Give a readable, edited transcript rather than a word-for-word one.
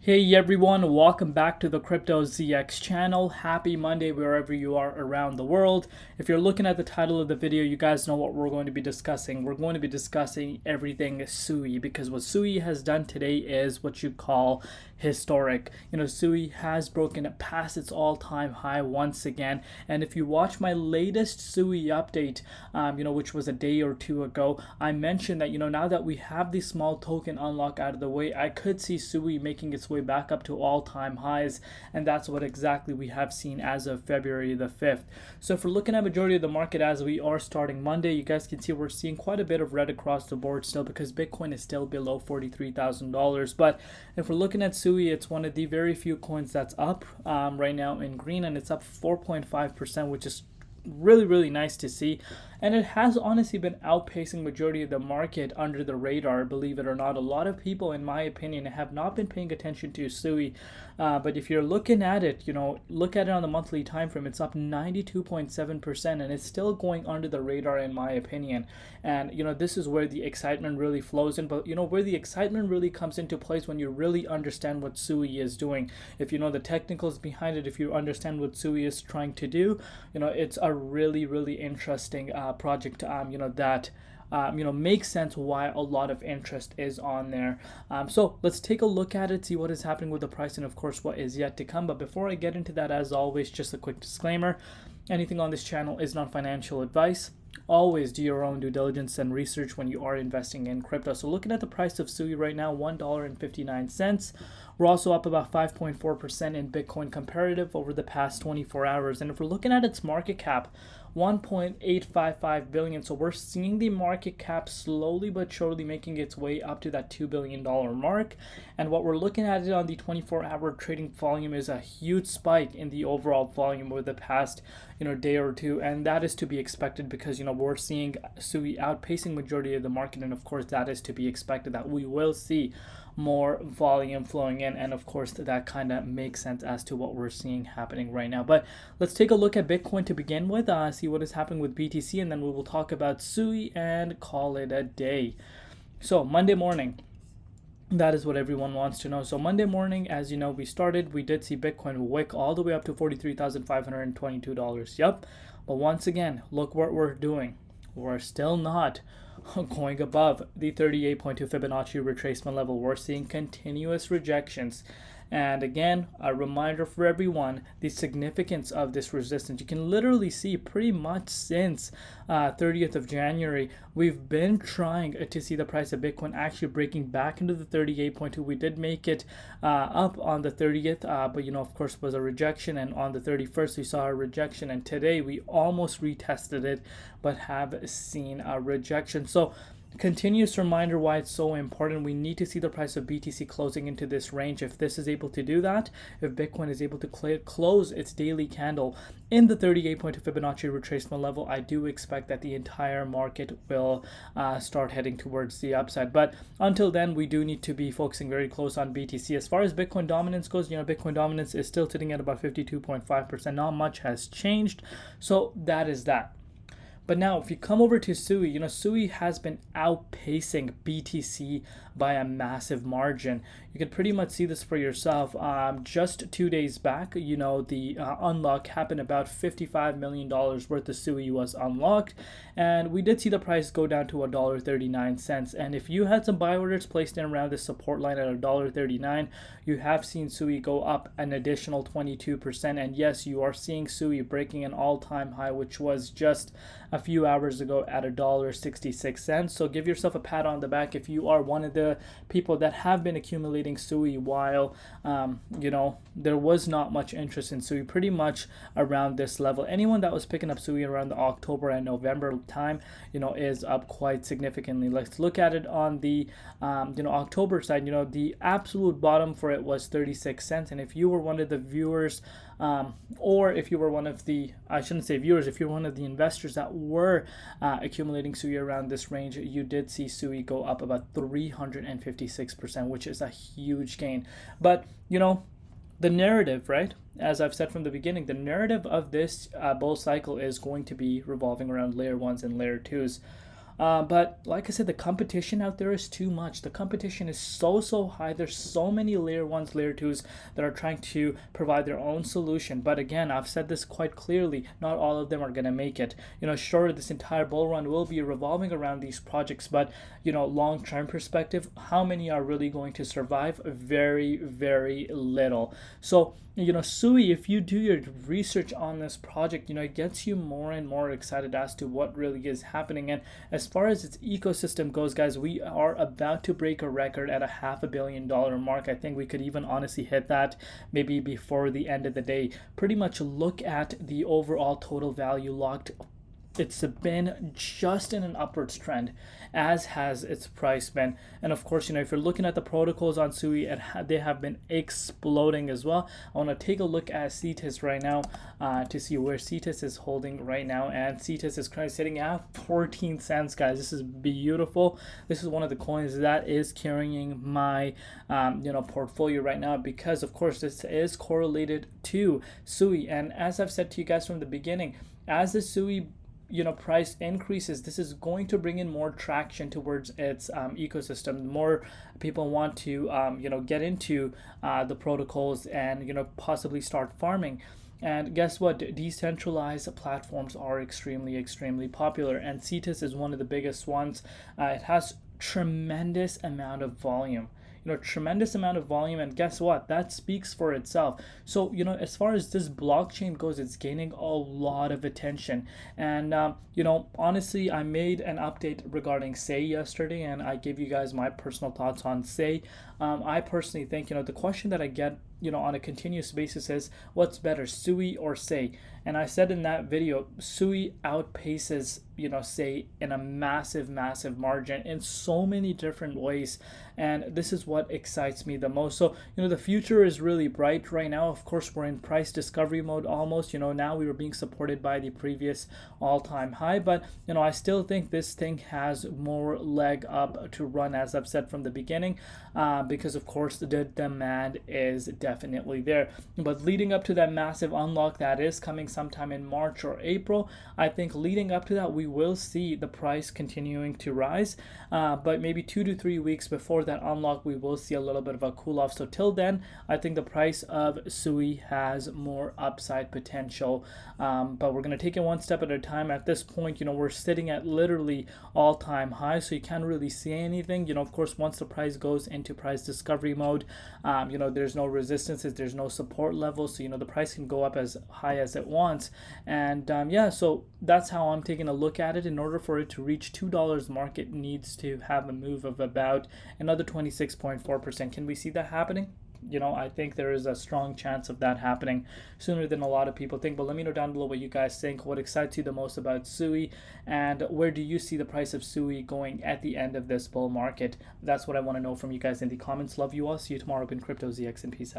Hey everyone, welcome back to the Crypto ZX channel. Happy Monday wherever you are around the world. If you're looking at the title of the video, you guys know what we're going to be discussing. We're going to be discussing everything SUI, because what SUI has done today is what you call historic. SUI has broken past its all-time high once again. And if you watch my latest SUI update, which was a day or two ago, I mentioned that, now that we have the small token unlock out of the way, I could see SUI making its way back up to all-time highs, and that's what exactly we have seen as of February the 5th. So if we're looking at majority of the market as we are starting Monday, you guys can see we're seeing quite a bit of red across the board still, because Bitcoin is still below $43,000. But if we're looking at SUI, it's one of the very few coins that's up right now in green, and it's up 4.5%, which is really nice to see. And it has honestly been outpacing majority of the market under the radar, believe it or not. A lot of people, in my opinion, have not been paying attention to SUI, but if you're looking at it, look at it on the monthly time frame, it's up 92.7%, and it's still going under the radar in my opinion. And this is where the excitement really flows in. But where the excitement really comes into place, when you really understand what SUI is doing. If you know the technicals behind it, if you understand what SUI is trying to do, it's a really interesting project that makes sense why a lot of interest is on there. So let's take a look at it, see what is happening with the price, and of course what is yet to come. But before I get into that, as always, just a quick disclaimer: anything on this channel is not financial advice. Always do your own due diligence and research when you are investing in crypto. So looking at the price of SUI right now, $1.59. We're also up about 5.4% in Bitcoin comparative over the past 24 hours. And if we're looking at its market cap, 1.855 billion. So we're seeing the market cap slowly but surely making its way up to that $2 billion mark. And what we're looking at it on the 24-hour trading volume is a huge spike in the overall volume over the past day or two, and that is to be expected, because we're seeing SUI outpacing majority of the market, and of course that is to be expected, that we will see more volume flowing in, and of course that kind of makes sense as to what we're seeing happening right now. But let's take a look at Bitcoin to begin with, see what is happening with BTC, and then we will talk about SUI and call it a day. So Monday morning, that is what everyone wants to know. So Monday morning, as you know, we did see Bitcoin wick all the way up to $43,522. Yep. But once again, look what we're doing. We're still not going above the 38.2 Fibonacci retracement level. We're seeing continuous rejections. And again, a reminder for everyone, the significance of this resistance. You can literally see pretty much since 30th of January, we've been trying to see the price of Bitcoin actually breaking back into the 38.2. We did make it up on the 30th, but of course, was a rejection. And on the 31st, we saw a rejection. And today, we almost retested it, but have seen a rejection. So continuous reminder why it's so important. We need to see the price of BTC closing into this range. If this is able to do that, if Bitcoin is able to close its daily candle in the 38.2 Fibonacci retracement level, I do expect that the entire market will start heading towards the upside. But until then, we do need to be focusing very close on BTC. As far as Bitcoin dominance goes, Bitcoin dominance is still sitting at about 52.5%. Not much has changed. So that is that. But now, if you come over to SUI, SUI has been outpacing BTC by a massive margin. You can pretty much see this for yourself. Just 2 days back, the unlock happened. About $55 million worth of SUI was unlocked, and we did see the price go down to $1.39. And if you had some buy orders placed in around the support line at $1.39, you have seen SUI go up an additional 22%. And yes, you are seeing SUI breaking an all-time high, which was just a few hours ago at $1.66. So give yourself a pat on the back if you are one of the people that have been accumulating SUI while there was not much interest in SUI pretty much around this level. Anyone that was picking up SUI around the October and November time is up quite significantly. Let's look at it on the October side. The absolute bottom for it was 36 cents, and if you were one of the viewers, or if you were one of the, I shouldn't say viewers, if you're one of the investors that were accumulating SUI around this range, you did see SUI go up about 356%, which is a huge gain. But the narrative, right, as I've said from the beginning, the narrative of this bull cycle is going to be revolving around layer ones and layer twos. But like I said, the competition out there is too much. The competition is so high. There's so many layer ones, layer twos that are trying to provide their own solution. But again, I've said this quite clearly, not all of them are going to make it. Sure, this entire bull run will be revolving around these projects, but long-term perspective, how many are really going to survive? Very little. So SUI, if you do your research on this project, it gets you more and more excited as to what really is happening. And as far as its ecosystem goes, guys, we are about to break a record at a $500 million mark. I think we could even honestly hit that maybe before the end of the day. Pretty much look at the overall total value locked. It's been just in an upwards trend, as has its price been. And of course, if you're looking at the protocols on SUI, they have been exploding as well. I want to take a look at CETAS right now to see where CETAS is holding right now. And CETAS is currently sitting at 14 cents, guys. This is beautiful. This is one of the coins that is carrying my portfolio right now, because of course this is correlated to SUI. And as I've said to you guys from the beginning, as the SUI price increases, this is going to bring in more traction towards its ecosystem. More people want to get into the protocols and possibly start farming. And guess what? Decentralized platforms are extremely popular, and CETAS is one of the biggest ones. It has tremendous amount of volume. Tremendous amount of volume, and guess what? That speaks for itself. So as far as this blockchain goes, it's gaining a lot of attention. And honestly, I made an update regarding SEI yesterday, and I gave you guys my personal thoughts on SEI. I personally think the question that I get on a continuous basis is, what's better, SUI or SEI? And I said in that video, SUI outpaces SEI in a massive margin in so many different ways, and this is what excites me the most. So the future is really bright right now. Of course, we're in price discovery mode almost. Now we were being supported by the previous all-time high, but I still think this thing has more leg up to run, as I've said from the beginning, because of course the demand is definitely there. But leading up to that massive unlock that is coming sometime in March or April, I think leading up to that we will see the price continuing to rise, but maybe 2 to 3 weeks before that unlock we will see a little bit of a cool off. So till then, I think the price of SUI has more upside potential, but we're going to take it one step at a time. At this point, we're sitting at literally all-time high, so you can't really see anything. Of course, once the price goes into price discovery mode, there's no resistances, there's no support levels, so the price can go up as high as it wants. And so that's how I'm taking a look at it. In order for it to reach $2, market needs to have a move of about another 26.4%. Can we see that happening? I think there is a strong chance of that happening sooner than a lot of people think. But let me know down below what you guys think. What excites you the most about SUI, and where do you see the price of SUI going at the end of this bull market? That's what I want to know from you guys in the comments. Love you all. See you tomorrow in Crypto ZX, and peace out.